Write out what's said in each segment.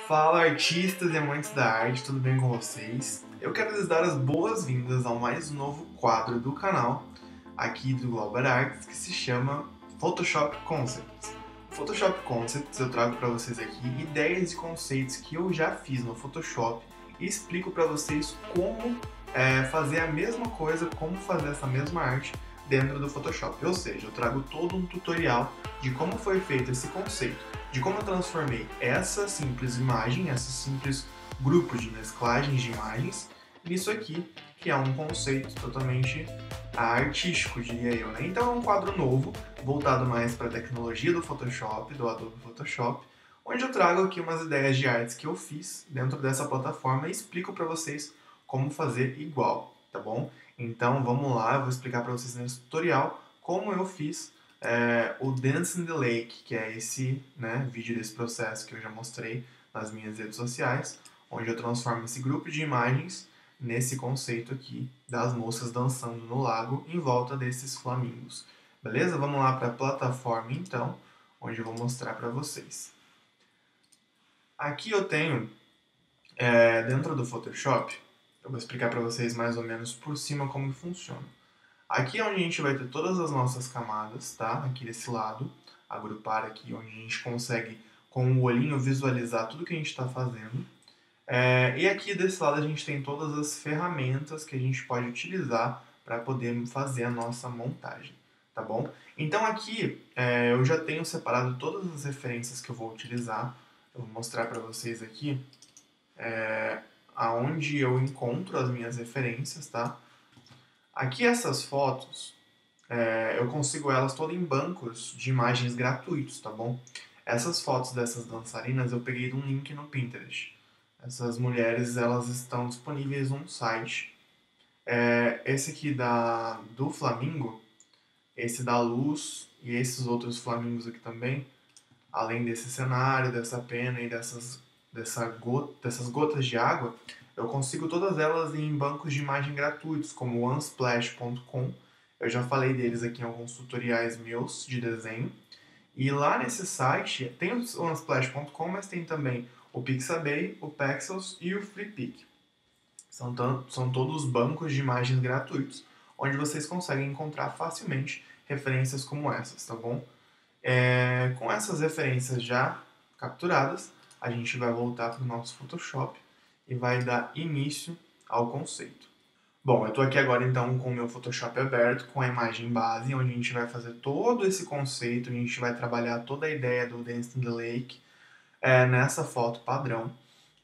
Fala, artistas e amantes da arte, tudo bem com vocês? Eu quero lhes dar as boas-vindas ao mais novo quadro do canal aqui do Global Arts, que se chama Photoshop Concepts. Photoshop Concepts eu trago para vocês aqui ideias e conceitos que eu já fiz no Photoshop e explico para vocês como fazer a mesma coisa, como fazer essa mesma arte dentro do Photoshop. Ou seja, eu trago todo um tutorial de como foi feito esse conceito, de como eu transformei essa simples imagem, esse simples grupo de mesclagens de imagens, nisso aqui, que é um conceito totalmente artístico, diria eu, né? Então é um quadro novo, voltado mais para a tecnologia do Photoshop, do Adobe Photoshop, onde eu trago aqui umas ideias de artes que eu fiz dentro dessa plataforma e explico para vocês como fazer igual, tá bom? Então vamos lá, eu vou explicar para vocês nesse tutorial como eu fiz o Dance in the Lake, que é esse vídeo desse processo que eu já mostrei nas minhas redes sociais, onde eu transformo esse grupo de imagens nesse conceito aqui das moças dançando no lago em volta desses flamingos. Beleza? Vamos lá para a plataforma então, onde eu vou mostrar para vocês. Aqui eu tenho, dentro do Photoshop, eu vou explicar para vocês mais ou menos por cima como funciona. Aqui é onde a gente vai ter todas as nossas camadas, tá? Aqui desse lado, agrupar aqui, onde a gente consegue, com o olhinho, visualizar tudo que a gente está fazendo. E aqui desse lado a gente tem todas as ferramentas que a gente pode utilizar para poder fazer a nossa montagem, tá bom? Então aqui eu já tenho separado todas as referências que eu vou utilizar. Eu vou mostrar para vocês aqui aonde eu encontro as minhas referências, tá? Aqui essas fotos, eu consigo elas todas em bancos de imagens gratuitos, tá bom? Essas fotos dessas dançarinas eu peguei de um link no Pinterest. Essas mulheres, elas estão disponíveis num site. Esse aqui do Flamingo, esse da luz e esses outros flamingos aqui também, além desse cenário, dessa pena e dessas gotas de água, eu consigo todas elas em bancos de imagem gratuitos, como o Unsplash.com. Eu já falei deles aqui em alguns tutoriais meus de desenho. E lá nesse site tem o Unsplash.com, mas tem também o Pixabay, o Pexels e o FreePic. São todos bancos de imagens gratuitos, onde vocês conseguem encontrar facilmente referências como essas, tá bom? Com essas referências já capturadas, a gente vai voltar para o nosso Photoshop e vai dar início ao conceito. Bom, eu estou aqui agora então com o meu Photoshop aberto, com a imagem base, onde a gente vai fazer todo esse conceito, a gente vai trabalhar toda a ideia do Dance in the Lake nessa foto padrão.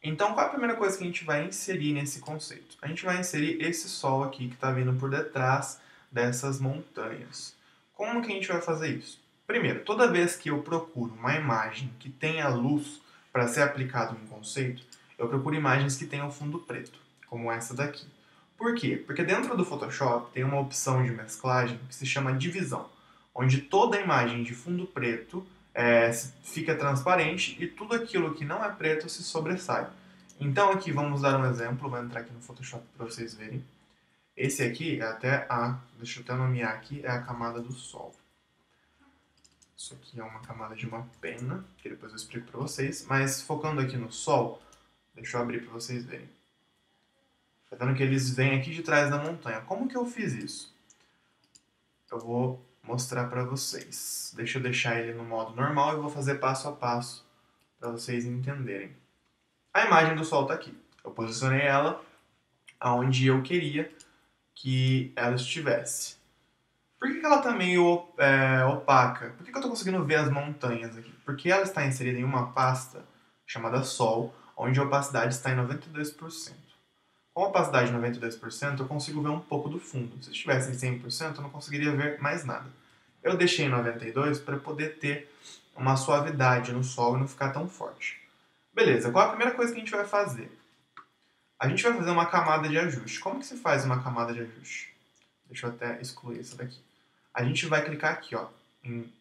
Então, qual é a primeira coisa que a gente vai inserir nesse conceito? A gente vai inserir esse sol aqui que está vindo por detrás dessas montanhas. Como que a gente vai fazer isso? Primeiro, toda vez que eu procuro uma imagem que tenha luz para ser aplicado em um conceito, eu procuro imagens que tenham fundo preto, como essa daqui. Por quê? Porque dentro do Photoshop tem uma opção de mesclagem que se chama divisão, onde toda a imagem de fundo preto fica transparente e tudo aquilo que não é preto se sobressai. Então aqui vamos dar um exemplo, vou entrar aqui no Photoshop para vocês verem. Esse aqui é deixa eu até nomear aqui, é a camada do sol. Isso aqui é uma camada de uma pena, que depois eu explico para vocês, mas focando aqui no sol, deixa eu abrir para vocês verem. Tá vendo que eles vêm aqui de trás da montanha. Como que eu fiz isso? Eu vou mostrar para vocês. Deixa eu deixar ele no modo normal e vou fazer passo a passo para vocês entenderem. A imagem do sol está aqui. Eu posicionei ela aonde eu queria que ela estivesse. Por que ela está meio opaca? Por que eu estou conseguindo ver as montanhas aqui? Porque ela está inserida em uma pasta chamada Sol, onde a opacidade está em 92%. Com a opacidade de 92%, eu consigo ver um pouco do fundo. Se estivesse em 100%, eu não conseguiria ver mais nada. Eu deixei em 92% para poder ter uma suavidade no sol e não ficar tão forte. Beleza, qual a primeira coisa que a gente vai fazer? A gente vai fazer uma camada de ajuste. Como que se faz uma camada de ajuste? Deixa eu até excluir essa daqui. A gente vai clicar aqui, ó, em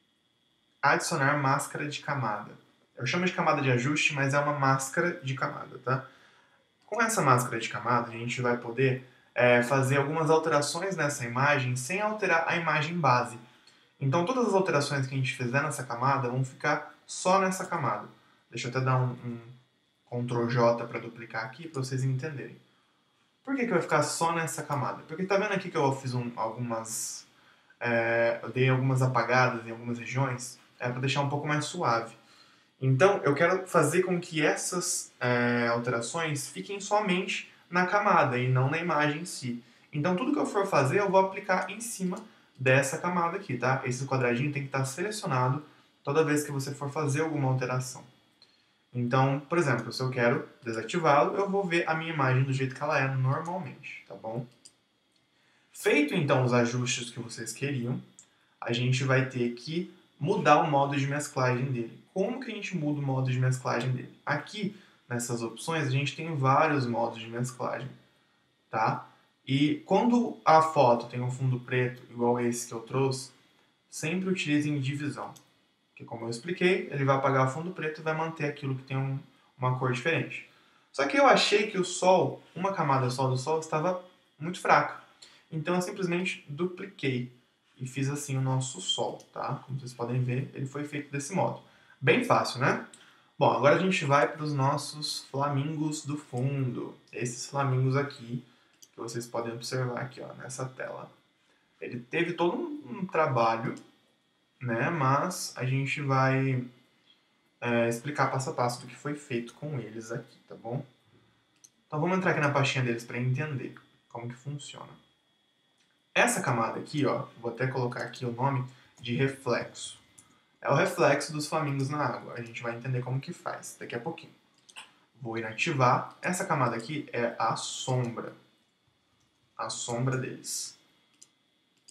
adicionar máscara de camada. Eu chamo de camada de ajuste, mas é uma máscara de camada, tá? Com essa máscara de camada, a gente vai poder fazer algumas alterações nessa imagem sem alterar a imagem base. Então, todas as alterações que a gente fizer nessa camada vão ficar só nessa camada. Deixa eu até dar um Ctrl J para duplicar aqui, para vocês entenderem. Por que vai ficar só nessa camada? Porque tá vendo aqui que eu fiz algumas... eu dei algumas apagadas em algumas regiões, para deixar um pouco mais suave. Então, eu quero fazer com que essas alterações fiquem somente na camada e não na imagem em si. Então, tudo que eu for fazer, eu vou aplicar em cima dessa camada aqui, tá? Esse quadradinho tem que estar selecionado toda vez que você for fazer alguma alteração. Então, por exemplo, se eu quero desativá-lo, eu vou ver a minha imagem do jeito que ela é normalmente, tá bom? Feito, então, os ajustes que vocês queriam, a gente vai ter que mudar o modo de mesclagem dele. Como que a gente muda o modo de mesclagem dele? Aqui, nessas opções, a gente tem vários modos de mesclagem, tá? E quando a foto tem um fundo preto, igual esse que eu trouxe, sempre utilizem divisão. Porque, como eu expliquei, ele vai apagar o fundo preto e vai manter aquilo que tem uma cor diferente. Só que eu achei que o sol, uma camada só do sol, estava muito fraca. Então, eu simplesmente dupliquei e fiz assim o nosso sol, tá? Como vocês podem ver, ele foi feito desse modo. Bem fácil, né? Bom, agora a gente vai para os nossos flamingos do fundo. Esses flamingos aqui, que vocês podem observar aqui, ó, nessa tela. Ele teve todo um trabalho, né? Mas a gente vai explicar passo a passo do que foi feito com eles aqui, tá bom? Então vamos entrar aqui na pastinha deles para entender como que funciona. Essa camada aqui, ó, vou até colocar aqui o nome de reflexo. É o reflexo dos flamingos na água. A gente vai entender como que faz daqui a pouquinho. Vou inativar. Essa camada aqui é a sombra. A sombra deles.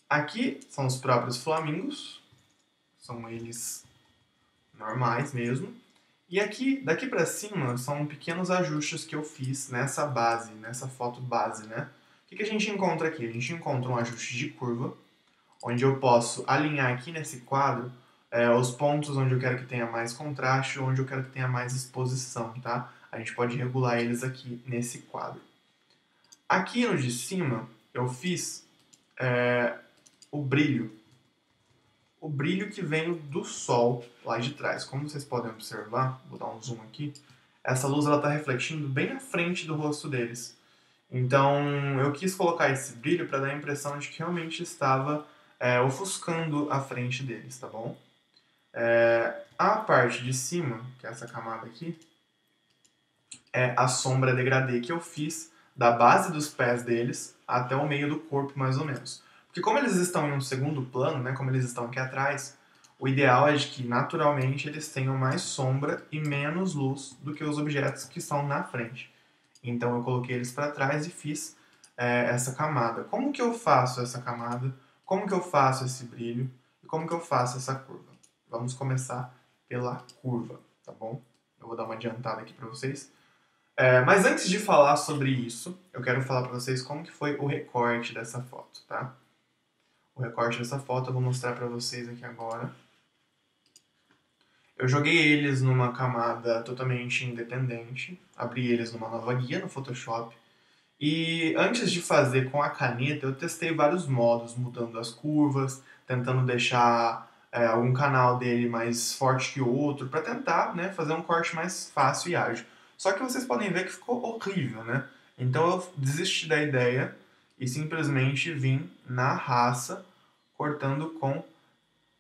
Aqui são os próprios flamingos. São eles normais mesmo. E aqui, daqui para cima, são pequenos ajustes que eu fiz nessa base, nessa foto base, né? O que a gente encontra aqui? A gente encontra um ajuste de curva, onde eu posso alinhar aqui nesse quadro os pontos onde eu quero que tenha mais contraste, onde eu quero que tenha mais exposição, tá? A gente pode regular eles aqui nesse quadro. Aqui no de cima, eu fiz o brilho. O brilho que vem do sol lá de trás. Como vocês podem observar, vou dar um zoom aqui, essa luz está refletindo bem na frente do rosto deles. Então, eu quis colocar esse brilho para dar a impressão de que realmente estava ofuscando a frente deles, tá bom? A parte de cima, que é essa camada aqui, é a sombra degradê que eu fiz da base dos pés deles até o meio do corpo, mais ou menos. Porque como eles estão em um segundo plano, né, como eles estão aqui atrás, o ideal é de que, naturalmente, eles tenham mais sombra e menos luz do que os objetos que estão na frente. Então eu coloquei eles para trás e fiz essa camada. Como que eu faço essa camada? Como que eu faço esse brilho? E como que eu faço essa curva? Vamos começar pela curva, tá bom? Eu vou dar uma adiantada aqui para vocês. Mas antes de falar sobre isso, eu quero falar para vocês como que foi o recorte dessa foto, tá? O recorte dessa foto eu vou mostrar para vocês aqui agora. Eu joguei eles numa camada totalmente independente, abri eles numa nova guia no Photoshop. E antes de fazer com a caneta, eu testei vários modos, mudando as curvas, tentando deixar um canal dele mais forte que o outro, para tentar, né, fazer um corte mais fácil e ágil. Só que vocês podem ver que ficou horrível, né? Então eu desisti da ideia e simplesmente vim na raça, cortando com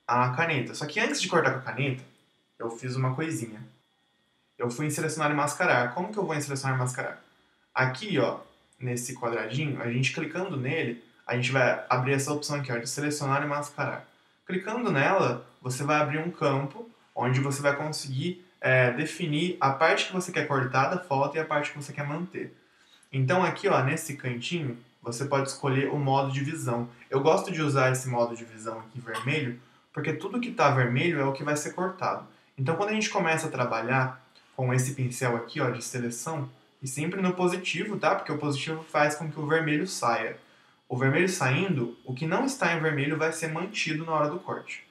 a caneta. Só que antes de cortar com a caneta, eu fiz uma coisinha. Eu fui em selecionar e mascarar. Como que eu vou em selecionar e mascarar? Aqui, ó, nesse quadradinho, a gente clicando nele, a gente vai abrir essa opção aqui, ó, de selecionar e mascarar. Clicando nela, você vai abrir um campo onde você vai conseguir definir a parte que você quer cortar da foto e a parte que você quer manter. Então aqui, ó, nesse cantinho, você pode escolher o modo de visão. Eu gosto de usar esse modo de visão aqui vermelho, porque tudo que está vermelho é o que vai ser cortado. Então quando a gente começa a trabalhar com esse pincel aqui, ó, de seleção, e sempre no positivo, tá? Porque o positivo faz com que o vermelho saia. O vermelho saindo, o que não está em vermelho vai ser mantido na hora do corte.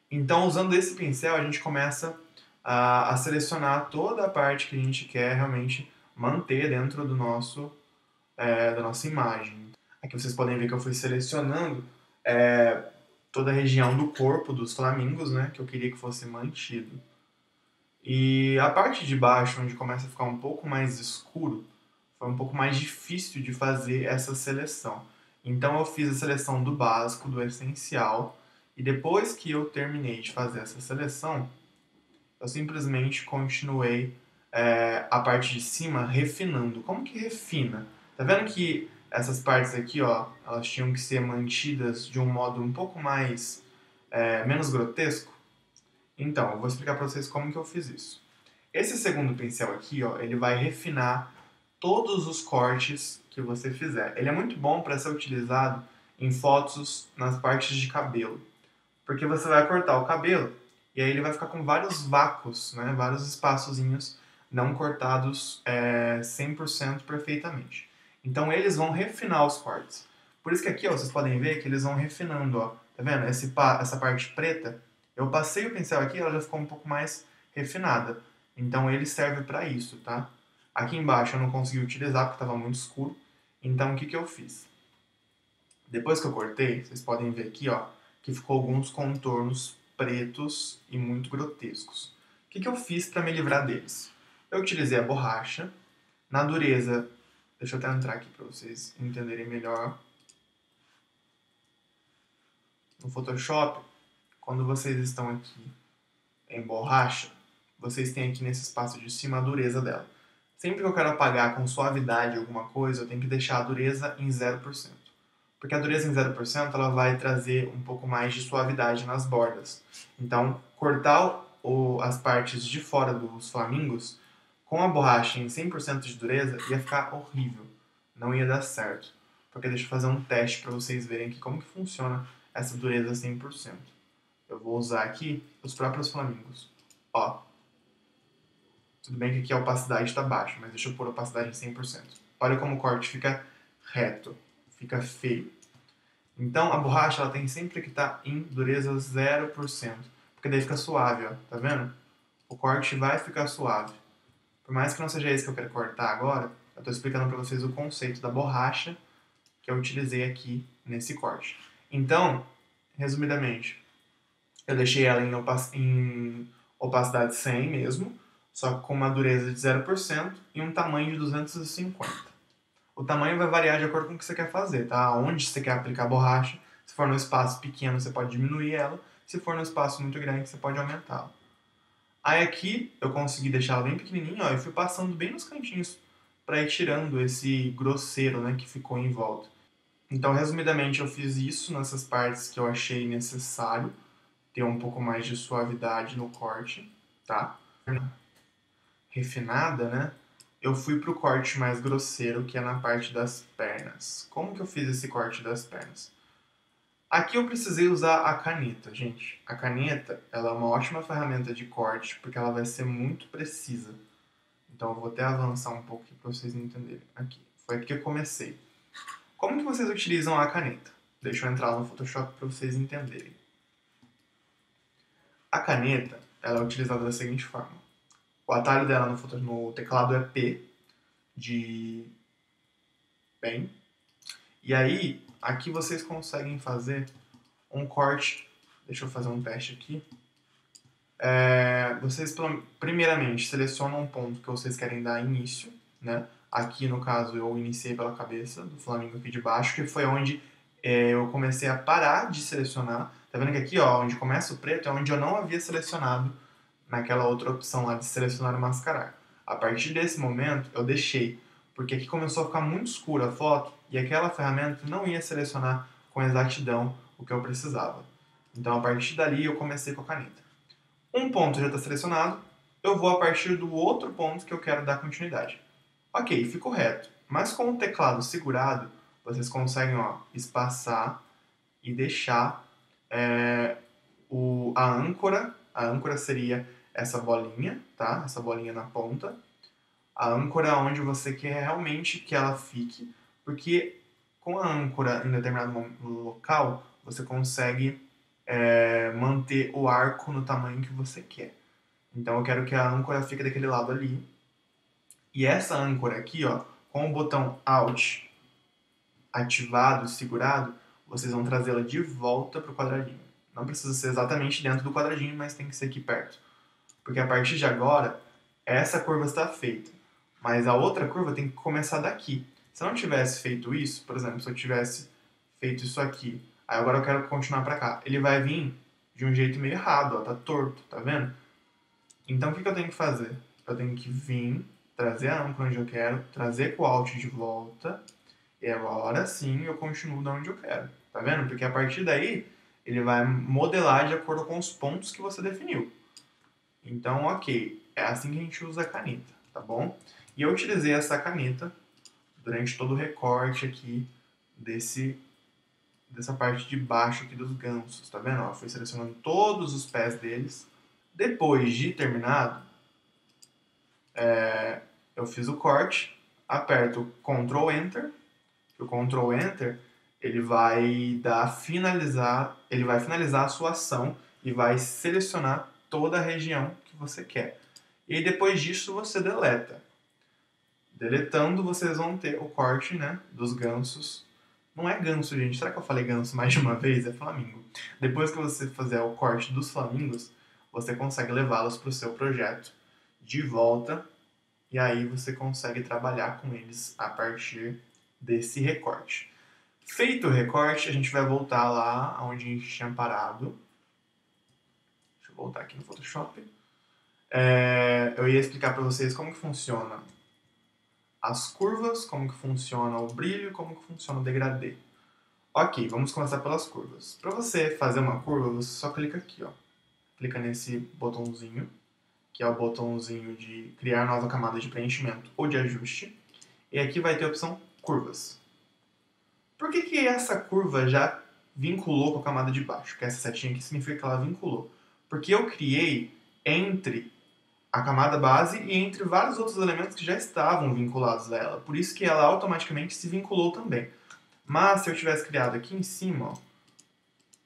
Então, usando esse pincel, a gente começa a selecionar toda a parte que a gente quer realmente manter dentro do da nossa imagem. Aqui vocês podem ver que eu fui selecionando toda a região do corpo dos flamingos, né, que eu queria que fosse mantido. E a parte de baixo, onde começa a ficar um pouco mais escuro, foi um pouco mais difícil de fazer essa seleção. Então eu fiz a seleção do básico, do essencial, e depois que eu terminei de fazer essa seleção, eu simplesmente continuei a parte de cima refinando. Como que refina? Tá vendo que essas partes aqui, ó, elas tinham que ser mantidas de um modo um pouco mais menos grotesco? Então, eu vou explicar para vocês como que eu fiz isso. Esse segundo pincel aqui, ó, ele vai refinar todos os cortes que você fizer. Ele é muito bom para ser utilizado em fotos nas partes de cabelo, porque você vai cortar o cabelo e aí ele vai ficar com vários vácuos, né? Vários espaçozinhos não cortados 100% perfeitamente. Então eles vão refinar os cortes. Por isso que aqui, ó, vocês podem ver que eles vão refinando, ó. Tá vendo? Essa parte preta, eu passei o pincel aqui, ela já ficou um pouco mais refinada. Então ele serve para isso, tá? Aqui embaixo eu não consegui utilizar porque estava muito escuro. Então o que que eu fiz? Depois que eu cortei, vocês podem ver aqui, ó, que ficou alguns contornos pretos e muito grotescos. O que que eu fiz para me livrar deles? Eu utilizei a borracha. Na dureza, deixa eu até entrar aqui para vocês entenderem melhor. No Photoshop, quando vocês estão aqui em borracha, vocês têm aqui nesse espaço de cima a dureza dela. Sempre que eu quero apagar com suavidade alguma coisa, eu tenho que deixar a dureza em 0%. Porque a dureza em 0% ela vai trazer um pouco mais de suavidade nas bordas. Então, cortar as partes de fora dos flamingos com a borracha em 100% de dureza ia ficar horrível. Não ia dar certo. Porque deixa eu fazer um teste para vocês verem aqui como que funciona essa dureza 100%. Eu vou usar aqui os próprios flamingos. Ó, tudo bem que aqui a opacidade está baixa, mas deixa eu pôr a opacidade em 100%. Olha como o corte fica reto, fica feio. Então a borracha ela tem sempre que estar em dureza 0%, porque daí fica suave, ó, tá vendo? O corte vai ficar suave. Por mais que não seja esse que eu quero cortar agora, eu estou explicando para vocês o conceito da borracha que eu utilizei aqui nesse corte. Então, resumidamente, eu deixei ela em opacidade 100 mesmo, só que com uma dureza de 0% e um tamanho de 250. O tamanho vai variar de acordo com o que você quer fazer, tá? Onde você quer aplicar a borracha. Se for num espaço pequeno, você pode diminuir ela. Se for num espaço muito grande, você pode aumentá-la. Aí aqui, eu consegui deixar ela bem pequenininha, ó, e fui passando bem nos cantinhos para ir tirando esse grosseiro, né, que ficou em volta. Então, resumidamente, eu fiz isso nessas partes que eu achei necessário ter um pouco mais de suavidade no corte, tá? Refinada, né? Eu fui pro corte mais grosseiro, que é na parte das pernas. Como que eu fiz esse corte das pernas? Aqui eu precisei usar a caneta, gente. A caneta, ela é uma ótima ferramenta de corte, porque ela vai ser muito precisa. Então eu vou até avançar um pouco aqui para vocês entenderem. Aqui, foi aqui que eu comecei. Como que vocês utilizam a caneta? Deixa eu entrar no Photoshop para vocês entenderem. A caneta, ela é utilizada da seguinte forma. O atalho dela no teclado é P, de bem. E aí, aqui vocês conseguem fazer um corte. Deixa eu fazer um teste aqui. Vocês, primeiramente, selecionam um ponto que vocês querem dar início, né? Aqui, no caso, eu iniciei pela cabeça do flamingo aqui de baixo, que foi onde eu comecei a parar de selecionar. Tá vendo que aqui, ó, onde começa o preto, é onde eu não havia selecionado naquela outra opção lá de selecionar e mascarar. A partir desse momento, eu deixei, porque aqui começou a ficar muito escura a foto e aquela ferramenta não ia selecionar com exatidão o que eu precisava. Então, a partir dali, eu comecei com a caneta. Um ponto já está selecionado, eu vou a partir do outro ponto que eu quero dar continuidade. Ok, ficou reto, mas com o teclado segurado, vocês conseguem espaçar e deixar a âncora. A âncora seria essa bolinha, tá? Essa bolinha na ponta. A âncora é onde você quer realmente que ela fique, porque com a âncora em determinado local, você consegue manter o arco no tamanho que você quer. Então eu quero que a âncora fique daquele lado ali. E essa âncora aqui, ó, com o botão Alt ativado, segurado, vocês vão trazê-la de volta para o quadradinho. Não precisa ser exatamente dentro do quadradinho, mas tem que ser aqui perto. Porque a partir de agora, essa curva está feita. Mas a outra curva tem que começar daqui. Se eu não tivesse feito isso, por exemplo, se eu tivesse feito isso aqui, aí agora eu quero continuar para cá, ele vai vir de um jeito meio errado, ó, tá torto, tá vendo? Então o que eu tenho que fazer? Eu tenho que vir, trazer a âncora onde eu quero, trazer com o Alt de volta, e agora sim eu continuo de onde eu quero, tá vendo? Porque a partir daí ele vai modelar de acordo com os pontos que você definiu. Então, ok, é assim que a gente usa a caneta, tá bom? E eu utilizei essa caneta durante todo o recorte aqui dessa parte de baixo aqui dos gansos, tá vendo? Eu fui selecionando todos os pés deles. Depois de terminado, eu fiz o corte, aperto Ctrl Enter, o Ctrl Enter ele vai finalizar a sua ação e vai selecionar toda a região que você quer. E aí, depois disso você deleta. Deletando, vocês vão ter o corte, né, dos gansos. Não é ganso, gente. Será que eu falei ganso mais de uma vez? É flamingo. Depois que você fizer o corte dos flamingos, você consegue levá-los para o seu projeto de volta. E aí você consegue trabalhar com eles a partir desse recorte. Feito o recorte, a gente vai voltar lá onde a gente tinha parado. Deixa eu voltar aqui no Photoshop. Eu ia explicar para vocês como que funciona as curvas, como que funciona o brilho, como que funciona o degradê. Ok, vamos começar pelas curvas. Para você fazer uma curva, você só clica aqui, ó. Clica nesse botãozinho, que é o botãozinho de criar nova camada de preenchimento ou de ajuste. E aqui vai ter a opção curvas. Por que essa curva já vinculou com a camada de baixo? Que essa setinha aqui significa que ela vinculou. Porque eu criei entre a camada base e entre vários outros elementos que já estavam vinculados a ela. Por isso que ela automaticamente se vinculou também. Mas se eu tivesse criado aqui em cima, ó,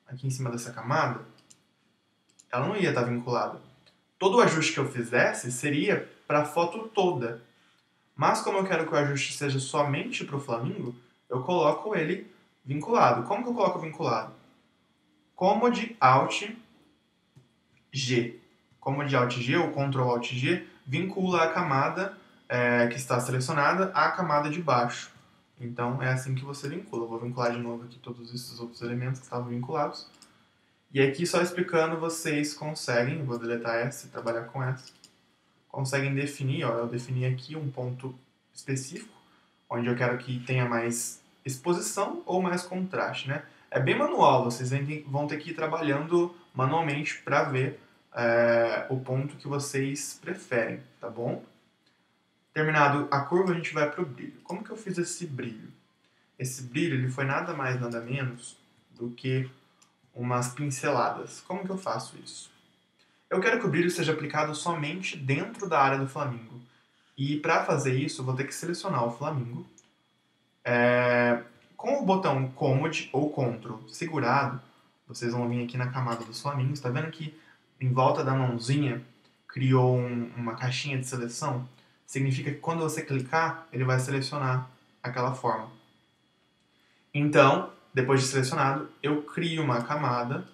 aqui em cima dessa camada, ela não ia estar vinculada. Todo o ajuste que eu fizesse seria para a foto toda. Mas como eu quero que o ajuste seja somente para o flamingo, eu coloco ele vinculado. Como que eu coloco vinculado? Command Alt G. Command Alt G ou Ctrl Alt G vincula a camada que está selecionada à camada de baixo. Então é assim que você vincula. Eu vou vincular de novo aqui todos esses outros elementos que estavam vinculados. E aqui só explicando, vocês conseguem, vou deletar essa e trabalhar com essa, conseguem definir, ó, eu defini aqui um ponto específico, onde eu quero que tenha mais exposição ou mais contraste, né? É bem manual, vocês vão ter que ir trabalhando manualmente para ver o ponto que vocês preferem, tá bom? Terminado a curva, a gente vai para o brilho. Como que eu fiz esse brilho? Esse brilho ele foi nada mais, nada menos do que umas pinceladas. Como que eu faço isso? Eu quero que o brilho seja aplicado somente dentro da área do flamingo. E para fazer isso, eu vou ter que selecionar o flamingo. Com o botão Command ou Ctrl segurado, vocês vão vir aqui na camada dos flamingos. Tá vendo que em volta da mãozinha criou uma caixinha de seleção? Significa que quando você clicar, ele vai selecionar aquela forma. Então, depois de selecionado, eu crio uma camada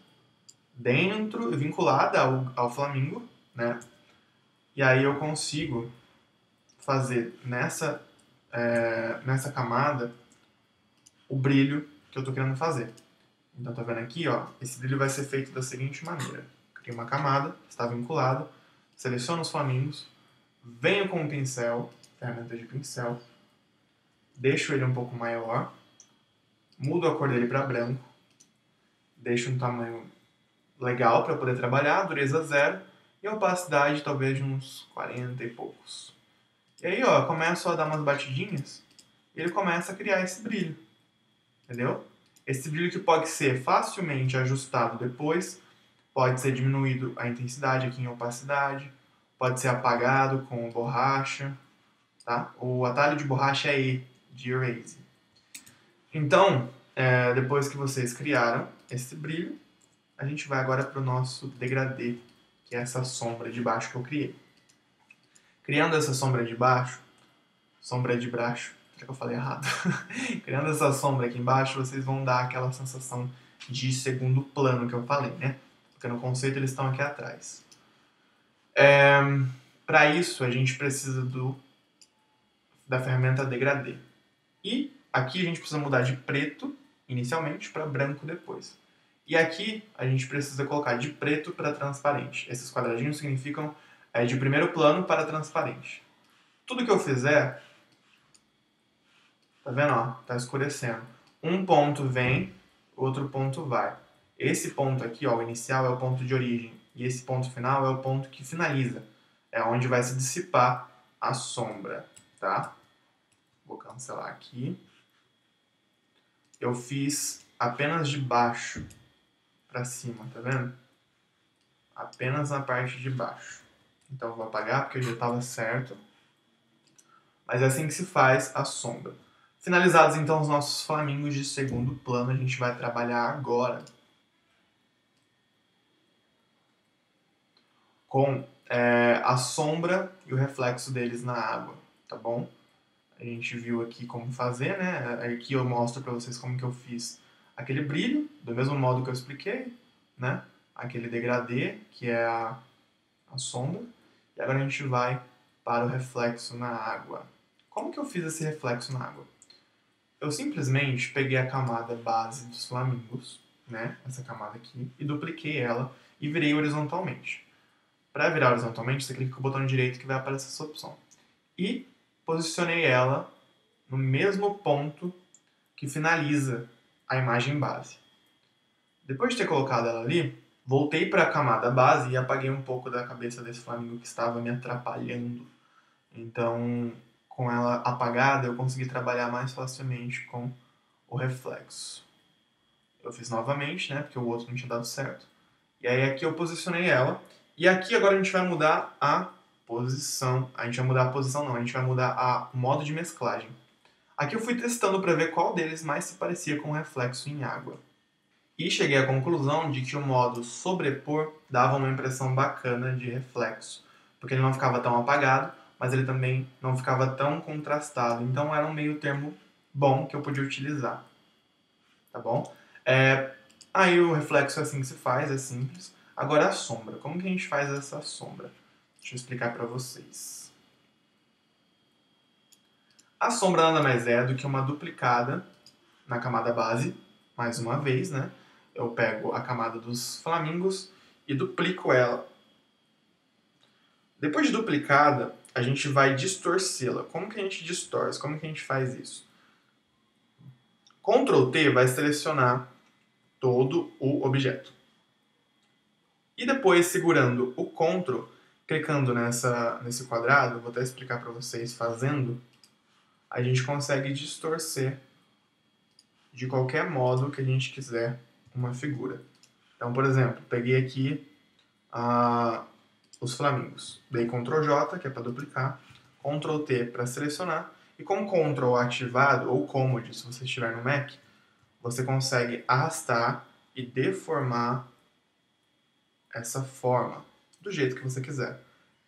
vinculada ao flamingo, né? E aí eu consigo fazer nessa camada o brilho que eu estou querendo fazer. Então, tá vendo aqui, ó? Esse brilho vai ser feito da seguinte maneira. Crio uma camada, está vinculada, seleciono os flamingos, venho com um pincel, ferramenta de pincel, deixo ele um pouco maior, mudo a cor dele para branco, deixo um tamanho legal para poder trabalhar, dureza 0 e opacidade talvez de uns 40 e poucos. E aí, ó, eu começo a dar umas batidinhas e ele começa a criar esse brilho, entendeu? Esse brilho que pode ser facilmente ajustado depois, pode ser diminuído a intensidade aqui em opacidade, pode ser apagado com borracha, tá? O atalho de borracha é E, de Erase. Então, depois que vocês criaram esse brilho, a gente vai agora para o nosso degradê, que é essa sombra de baixo que eu criei. Criando essa sombra de baixo, será que eu falei errado? Criando essa sombra aqui embaixo, vocês vão dar aquela sensação de segundo plano que eu falei, né? Porque no conceito eles estão aqui atrás. Para isso, a gente precisa da ferramenta degradê. E aqui a gente precisa mudar de preto, inicialmente, para branco depois. E aqui a gente precisa colocar de preto para transparente. Esses quadradinhos significam de primeiro plano para transparente. Tudo que eu fizer, tá vendo? Ó, tá escurecendo. Um ponto vem, outro ponto vai. Esse ponto aqui, ó, o inicial, é o ponto de origem. E esse ponto final é o ponto que finaliza. É onde vai se dissipar a sombra, tá? Vou cancelar aqui. Eu fiz apenas de baixo para cima, tá vendo? Apenas na parte de baixo. Então eu vou apagar porque eu já estava certo. Mas é assim que se faz a sombra. Finalizados então os nossos flamingos de segundo plano, a gente vai trabalhar agora com a sombra e o reflexo deles na água, tá bom? A gente viu aqui como fazer, né? Aqui eu mostro para vocês como que eu fiz aquele brilho, do mesmo modo que eu expliquei, né? Aquele degradê, que é a sombra. E agora a gente vai para o reflexo na água. Como que eu fiz esse reflexo na água? Eu simplesmente peguei a camada base dos flamingos, né? Essa camada aqui, e dupliquei ela e virei horizontalmente. Para virar horizontalmente, você clica com o botão direito que vai aparecer essa opção. E posicionei ela no mesmo ponto que finaliza a imagem base. Depois de ter colocado ela ali, voltei para a camada base e apaguei um pouco da cabeça desse flamingo que estava me atrapalhando. Então, com ela apagada, eu consegui trabalhar mais facilmente com o reflexo. Eu fiz novamente, né, porque o outro não tinha dado certo. E aí aqui eu posicionei ela. E aqui agora a gente vai mudar a posição. A gente vai mudar a posição não, a gente vai mudar o modo de mesclagem. Aqui eu fui testando para ver qual deles mais se parecia com o reflexo em água. E cheguei à conclusão de que o modo sobrepor dava uma impressão bacana de reflexo, porque ele não ficava tão apagado, mas ele também não ficava tão contrastado. Então era um meio termo bom que eu podia utilizar, tá bom? Aí o reflexo é assim que se faz, é simples. Agora a sombra. Como que a gente faz essa sombra? Deixa eu explicar para vocês. A sombra nada mais é do que uma duplicada na camada base, mais uma vez, né? Eu pego a camada dos flamingos e duplico ela. Depois de duplicada, a gente vai distorcê-la. Como que a gente distorce? Como que a gente faz isso? Ctrl T vai selecionar todo o objeto. E depois, segurando o Ctrl, clicando nesse quadrado, vou até explicar para vocês fazendo, a gente consegue distorcer de qualquer modo que a gente quiser uma figura. Então, por exemplo, peguei aqui os flamingos. Dei Ctrl J, que é para duplicar, Ctrl T para selecionar, e com Ctrl ativado, ou Command, se você estiver no Mac, você consegue arrastar e deformar essa forma, do jeito que você quiser.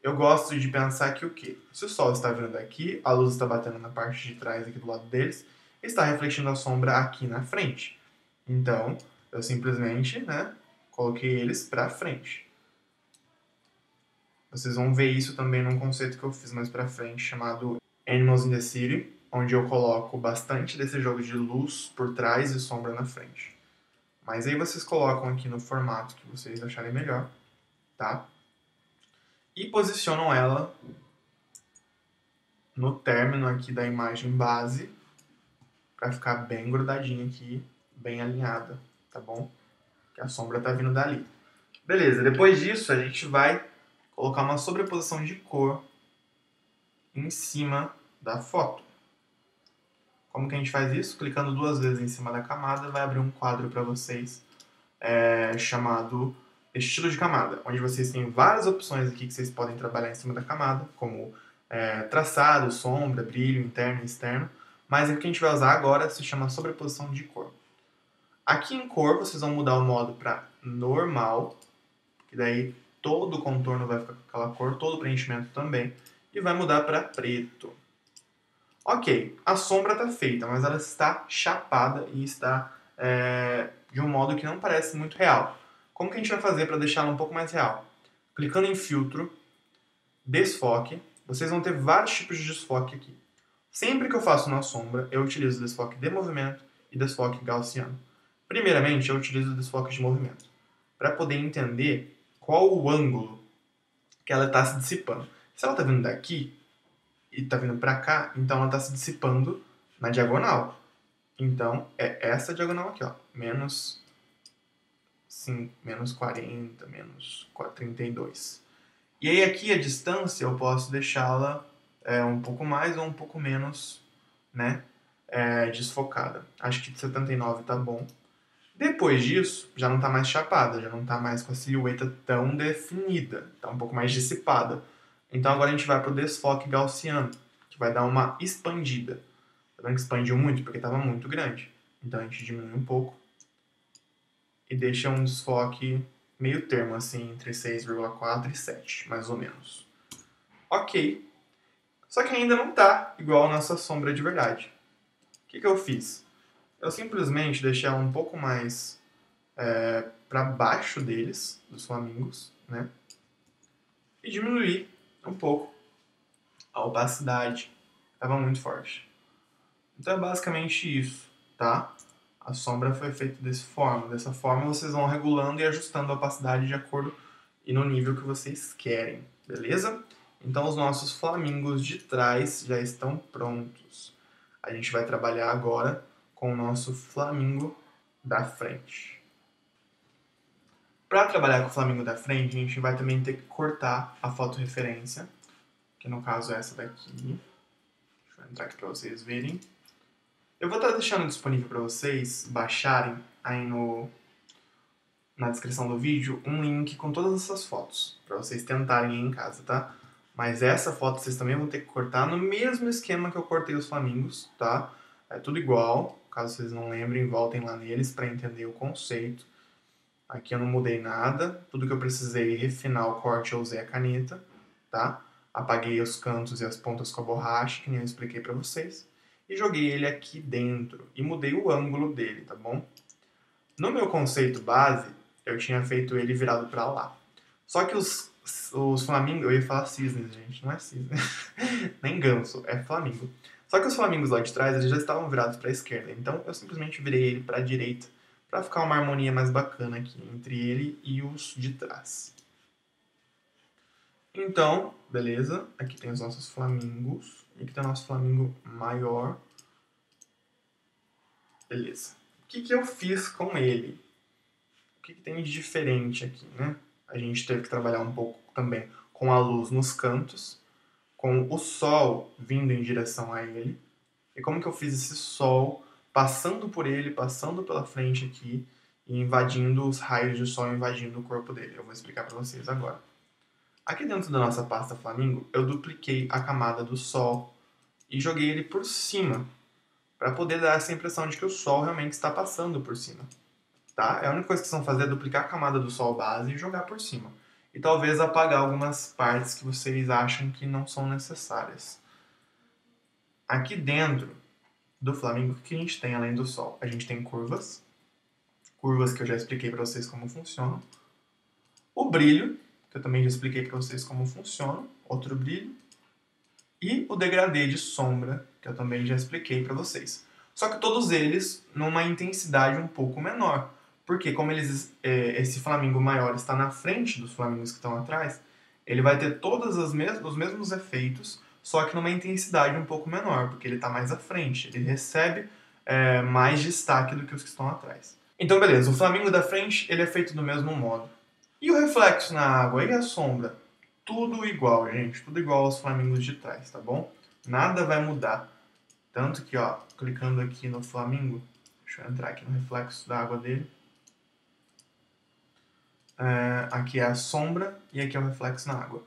Eu gosto de pensar que o quê? Se o sol está vindo daqui, a luz está batendo na parte de trás aqui do lado deles, e está refletindo a sombra aqui na frente. Então, eu simplesmente, né, coloquei eles para frente. Vocês vão ver isso também num conceito que eu fiz mais pra frente, chamado Animals in the City, onde eu coloco bastante desse jogo de luz por trás e sombra na frente. Mas aí vocês colocam aqui no formato que vocês acharem melhor, tá? E posicionam ela no término aqui da imagem base, para ficar bem grudadinha aqui, bem alinhada, tá bom? Que a sombra tá vindo dali. Beleza, depois disso a gente vai colocar uma sobreposição de cor em cima da foto. Como que a gente faz isso? Clicando duas vezes em cima da camada, vai abrir um quadro para vocês chamado estilo de camada, onde vocês têm várias opções aqui que vocês podem trabalhar em cima da camada, como traçado, sombra, brilho, interno e externo, mas o que a gente vai usar agora se chama sobreposição de cor. Aqui em cor, vocês vão mudar o modo para normal, que daí todo o contorno vai ficar com aquela cor, todo o preenchimento também, e vai mudar para preto. Ok, a sombra está feita, mas ela está chapada e está de um modo que não parece muito real. Como que a gente vai fazer para deixá-la um pouco mais real? Clicando em filtro, desfoque. Vocês vão ter vários tipos de desfoque aqui. Sempre que eu faço uma sombra, eu utilizo desfoque de movimento e desfoque gaussiano. Primeiramente, eu utilizo o desfoque de movimento, para poder entender qual o ângulo que ela está se dissipando. Se ela está vindo daqui e está vindo para cá, então ela está se dissipando na diagonal. Então, é essa diagonal aqui, ó, menos 5, menos 40, menos 32. E aí aqui a distância eu posso deixá-la um pouco mais ou um pouco menos, né, desfocada. Acho que de 79 tá bom. Depois disso, já não tá mais chapada, já não tá mais com a silhueta tão definida, tá um pouco mais dissipada. Então agora a gente vai pro desfoque gaussiano, que vai dar uma expandida. Tá vendo que expandiu muito? Porque estava muito grande. Então a gente diminui um pouco e deixa um desfoque meio termo, assim, entre 6,4 e 7, mais ou menos. Ok. Só que ainda não tá igual a nossa sombra de verdade. O que eu fiz? Eu simplesmente deixei ela um pouco mais para baixo deles, dos flamingos, né? E diminuí um pouco a opacidade. Estava muito forte. Então é basicamente isso, tá? A sombra foi feita dessa forma vocês vão regulando e ajustando a opacidade de acordo e no nível que vocês querem, beleza? Então os nossos flamingos de trás já estão prontos. A gente vai trabalhar agora com o nosso flamingo da frente. Para trabalhar com o flamingo da frente, a gente vai também ter que cortar a foto referência, que no caso é essa daqui. Deixa eu entrar aqui para vocês verem. Eu vou estar deixando disponível para vocês baixarem aí na descrição do vídeo um link com todas essas fotos, para vocês tentarem em casa, tá? Mas essa foto vocês também vão ter que cortar no mesmo esquema que eu cortei os flamingos, tá? É tudo igual, caso vocês não lembrem, voltem lá neles para entender o conceito. Aqui eu não mudei nada, tudo que eu precisei refinar o corte eu usei a caneta, tá? Apaguei os cantos e as pontas com a borracha, que nem eu expliquei para vocês. E joguei ele aqui dentro e mudei o ângulo dele, tá bom? No meu conceito base, eu tinha feito ele virado para lá. Só que os flamingos, eu ia falar cisnes, gente, não é cisne, nem ganso, é flamingo. Só que os flamingos lá de trás, eles já estavam virados para a esquerda, então eu simplesmente virei ele para a direita, para ficar uma harmonia mais bacana aqui entre ele e os de trás. Então, beleza, aqui tem os nossos flamingos, e aqui tem o nosso flamingo maior. Beleza. O que eu fiz com ele? O que tem de diferente aqui, né? A gente teve que trabalhar um pouco também com a luz nos cantos, com o sol vindo em direção a ele. E como que eu fiz esse sol passando por ele, passando pela frente aqui e invadindo os raios de sol, invadindo o corpo dele. Eu vou explicar para vocês agora. Aqui dentro da nossa pasta Flamingo, eu dupliquei a camada do sol e joguei ele por cima, para poder dar essa impressão de que o sol realmente está passando por cima. Tá? A única coisa que vocês vão fazer é duplicar a camada do sol base e jogar por cima. E talvez apagar algumas partes que vocês acham que não são necessárias. Aqui dentro do Flamingo, o que a gente tem além do sol? A gente tem curvas. Curvas que eu já expliquei para vocês como funcionam. O brilho, que eu também já expliquei para vocês como funciona. Outro brilho. E o degradê de sombra, que eu também já expliquei para vocês. Só que todos eles numa intensidade um pouco menor. Porque como esse flamingo maior está na frente dos flamingos que estão atrás, ele vai ter todos os mesmos efeitos, só que numa intensidade um pouco menor, porque ele está mais à frente. Ele recebe mais destaque do que os que estão atrás. Então beleza, o flamingo da frente ele é feito do mesmo modo. E o reflexo na água e a sombra? Tudo igual, gente. Tudo igual aos flamingos de trás, tá bom? Nada vai mudar. Tanto que, ó, clicando aqui no flamingo, deixa eu entrar aqui no reflexo da água dele. Aqui é a sombra e aqui é o reflexo na água.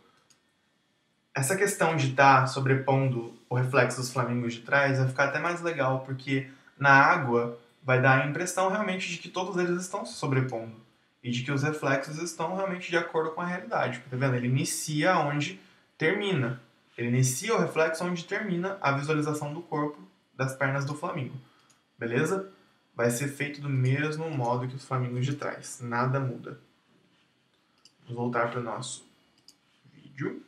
Essa questão de estar sobrepondo o reflexo dos flamingos de trás vai ficar até mais legal, porque na água vai dar a impressão realmente de que todos eles estão se sobrepondo. E de que os reflexos estão realmente de acordo com a realidade. Tá vendo? Ele inicia onde termina. Ele inicia o reflexo onde termina a visualização do corpo das pernas do flamingo. Beleza? Vai ser feito do mesmo modo que os flamingos de trás. Nada muda. Vamos voltar para o nosso vídeo.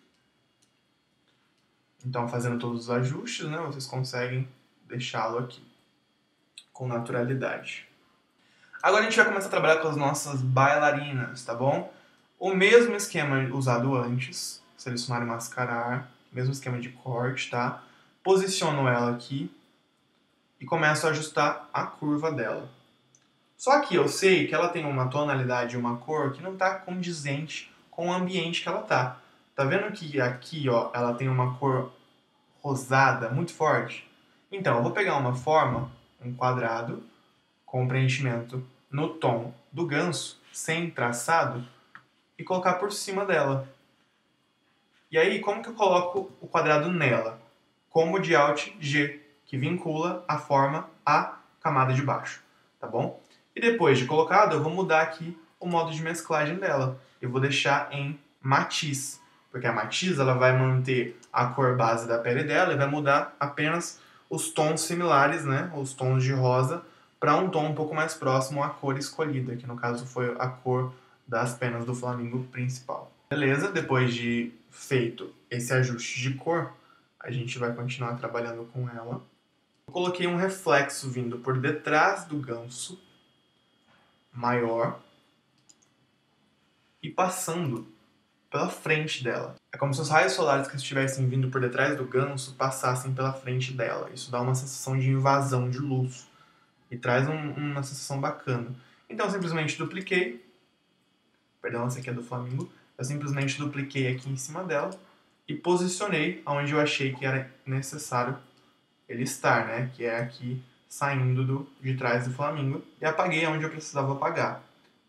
Então, fazendo todos os ajustes, né, vocês conseguem deixá-lo aqui com naturalidade. Agora a gente vai começar a trabalhar com as nossas bailarinas, tá bom? O mesmo esquema usado antes, selecionar e mascarar, mesmo esquema de corte, tá? Posiciono ela aqui e começo a ajustar a curva dela. Só que eu sei que ela tem uma tonalidade e uma cor que não está condizente com o ambiente que ela tá. Tá vendo que aqui, ó, ela tem uma cor rosada muito forte? Então, eu vou pegar uma forma, um quadrado, com preenchimento no tom do ganso, sem traçado, e colocar por cima dela. E aí, como que eu coloco o quadrado nela? Combo de Alt G, que vincula a forma à camada de baixo, tá bom? E depois de colocado, eu vou mudar aqui o modo de mesclagem dela. Eu vou deixar em matiz, porque a matiz ela vai manter a cor base da pele dela e vai mudar apenas os tons similares, né, os tons de rosa, para um tom um pouco mais próximo à cor escolhida, que no caso foi a cor das penas do flamingo principal. Beleza? Depois de feito esse ajuste de cor, a gente vai continuar trabalhando com ela. Eu coloquei um reflexo vindo por detrás do ganso, maior, e passando pela frente dela. É como se os raios solares que estivessem vindo por detrás do ganso passassem pela frente dela. Isso dá uma sensação de invasão de luz e traz uma sensação bacana. Então eu simplesmente dupliquei, perdão, essa aqui é do flamingo, eu simplesmente dupliquei aqui em cima dela e posicionei onde eu achei que era necessário ele estar, né? Que é aqui saindo de trás do flamingo, e apaguei onde eu precisava apagar,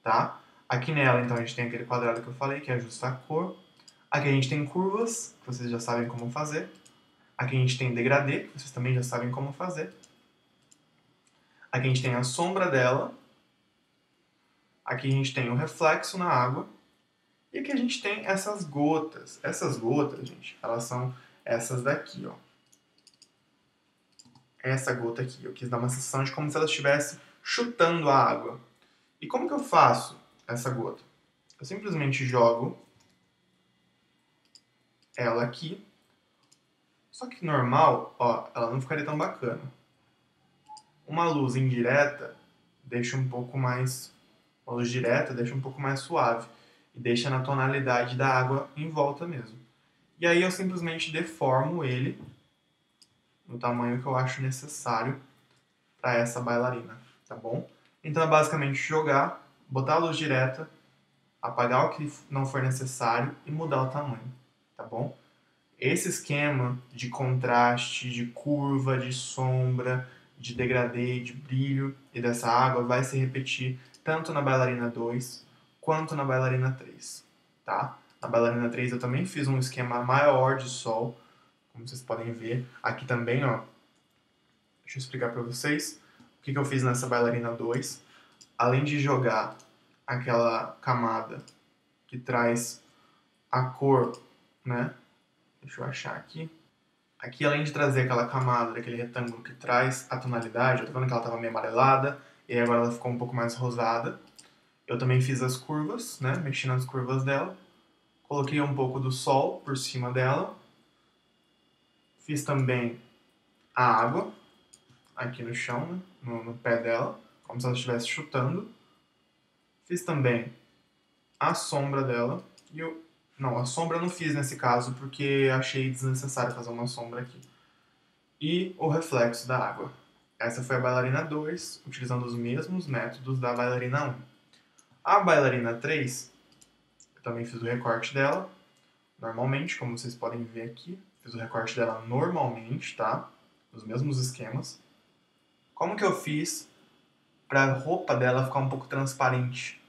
tá? Aqui nela, então, a gente tem aquele quadrado que eu falei, que é ajustar a cor. Aqui a gente tem curvas, que vocês já sabem como fazer. Aqui a gente tem degradê, que vocês também já sabem como fazer. Aqui a gente tem a sombra dela. Aqui a gente tem o reflexo na água. E aqui a gente tem essas gotas. Essas gotas, gente, elas são essas daqui, ó. Essa gota aqui. Eu quis dar uma sensação de como se ela estivesse chutando a água. E como que eu faço essa gota? Eu simplesmente jogo ela aqui. Só que normal, ó, ela não ficaria tão bacana. Uma luz indireta deixa um pouco mais... Uma luz direta deixa um pouco mais suave. E deixa na tonalidade da água em volta mesmo. E aí eu simplesmente deformo ele no tamanho que eu acho necessário para essa bailarina, tá bom? Então é basicamente jogar, botar a luz direta, apagar o que não for necessário e mudar o tamanho, tá bom? Esse esquema de contraste, de curva, de sombra, de degradê, de brilho e dessa água vai se repetir tanto na bailarina 2 quanto na bailarina 3, tá? Na bailarina 3 eu também fiz um esquema maior de sol, como vocês podem ver. Aqui também, ó, deixa eu explicar para vocês o que eu fiz nessa bailarina 2. Além de jogar aquela camada que traz a cor, né? Deixa eu achar aqui. Aqui, além de trazer aquela camada, daquele retângulo que traz a tonalidade, eu tô vendo que ela estava meio amarelada, e agora ela ficou um pouco mais rosada. Eu também fiz as curvas, né? Mexi nas curvas dela. Coloquei um pouco do sol por cima dela. Fiz também a água aqui no chão, né? no pé dela, como se ela estivesse chutando. Fiz também a sombra dela. Não, a sombra eu não fiz nesse caso, porque achei desnecessário fazer uma sombra aqui. E o reflexo da água. Essa foi a bailarina 2, utilizando os mesmos métodos da bailarina 1. A bailarina 3, eu também fiz o recorte dela, normalmente, como vocês podem ver aqui. Fiz o recorte dela normalmente, tá? Os mesmos esquemas. Como que eu fiz para a roupa dela ficar um pouco transparente?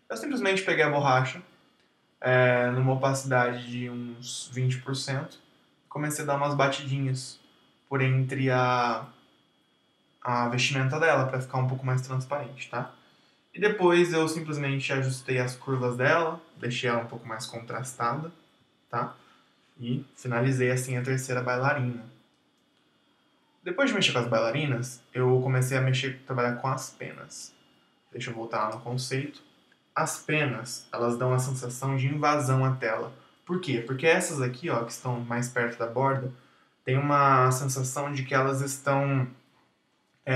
Eu simplesmente peguei a borracha, numa opacidade de uns 20%, comecei a dar umas batidinhas por entre a vestimenta dela, para ficar um pouco mais transparente, tá? E depois eu simplesmente ajustei as curvas dela, deixei ela um pouco mais contrastada, tá? E finalizei assim a terceira bailarina. Depois de mexer com as bailarinas, eu comecei a trabalhar com as penas. Deixa eu voltar lá no conceito. As penas, elas dão a sensação de invasão à tela. Por quê? Porque essas aqui, ó, que estão mais perto da borda, tem uma sensação de que elas estão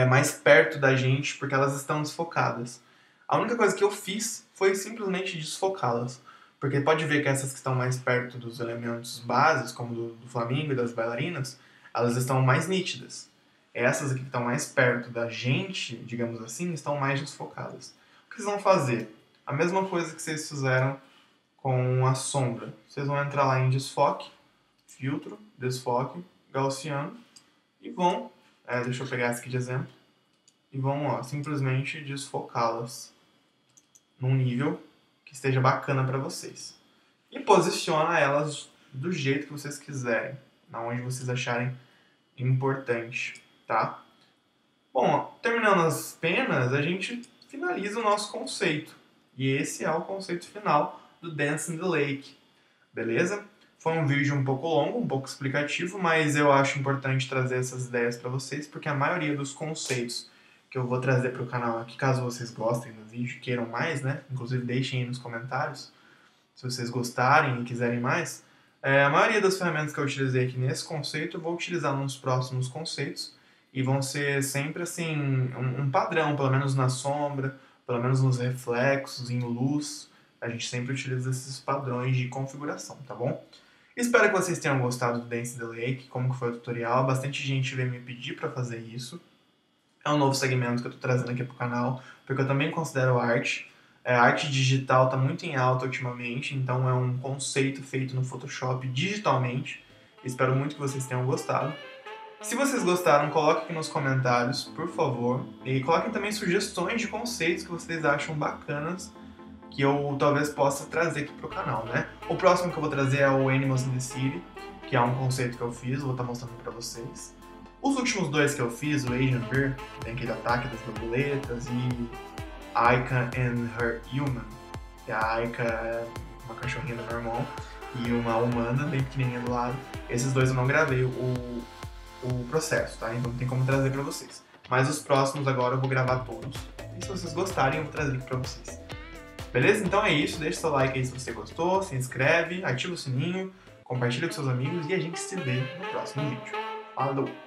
mais perto da gente porque elas estão desfocadas. A única coisa que eu fiz foi simplesmente desfocá-las. Porque pode ver que essas que estão mais perto dos elementos bases, como do flamingo e das bailarinas, elas estão mais nítidas. Essas aqui que estão mais perto da gente, digamos assim, estão mais desfocadas. O que vocês vão fazer? A mesma coisa que vocês fizeram com a sombra. Vocês vão entrar lá em desfoque, filtro, desfoque, gaussiano, e vão, deixa eu pegar essa aqui de exemplo, e vão simplesmente desfocá-las num nível que esteja bacana para vocês. E posiciona elas do jeito que vocês quiserem, aonde vocês acharem importante, tá? Bom, terminando as penas, a gente finaliza o nosso conceito. E esse é o conceito final do Dance in the Lake, beleza? Foi um vídeo um pouco longo, um pouco explicativo, mas eu acho importante trazer essas ideias para vocês, porque a maioria dos conceitos que eu vou trazer para o canal aqui, caso vocês gostem do vídeo, queiram mais, né? Inclusive deixem aí nos comentários, se vocês gostarem e quiserem mais. A maioria das ferramentas que eu utilizei aqui nesse conceito, eu vou utilizar nos próximos conceitos, e vão ser sempre assim, um padrão, pelo menos na sombra, pelo menos nos reflexos, em luz. A gente sempre utiliza esses padrões de configuração, tá bom? Espero que vocês tenham gostado do Dance in the Lake, como que foi o tutorial. Bastante gente veio me pedir para fazer isso. É um novo segmento que eu estou trazendo aqui para o canal, porque eu também considero arte. A arte digital está muito em alta ultimamente, então é um conceito feito no Photoshop digitalmente. Espero muito que vocês tenham gostado. Se vocês gostaram, coloquem aqui nos comentários, por favor. E coloquem também sugestões de conceitos que vocês acham bacanas, que eu talvez possa trazer aqui pro canal, né? O próximo que eu vou trazer é o Animals in the City, que é um conceito que eu fiz, vou estar mostrando pra vocês. Os últimos dois que eu fiz, o Asian Bear, que tem aquele ataque das borboletas, e Aika and Her Human, que a Aika é uma cachorrinha do meu irmão, e uma humana bem pequenininha do lado. Esses dois eu não gravei o processo, tá? Então não tem como trazer pra vocês. Mas os próximos agora eu vou gravar todos. E se vocês gostarem, eu vou trazer aqui pra vocês. Beleza? Então é isso. Deixa seu like aí se você gostou, se inscreve, ativa o sininho, compartilha com seus amigos e a gente se vê no próximo vídeo. Falou!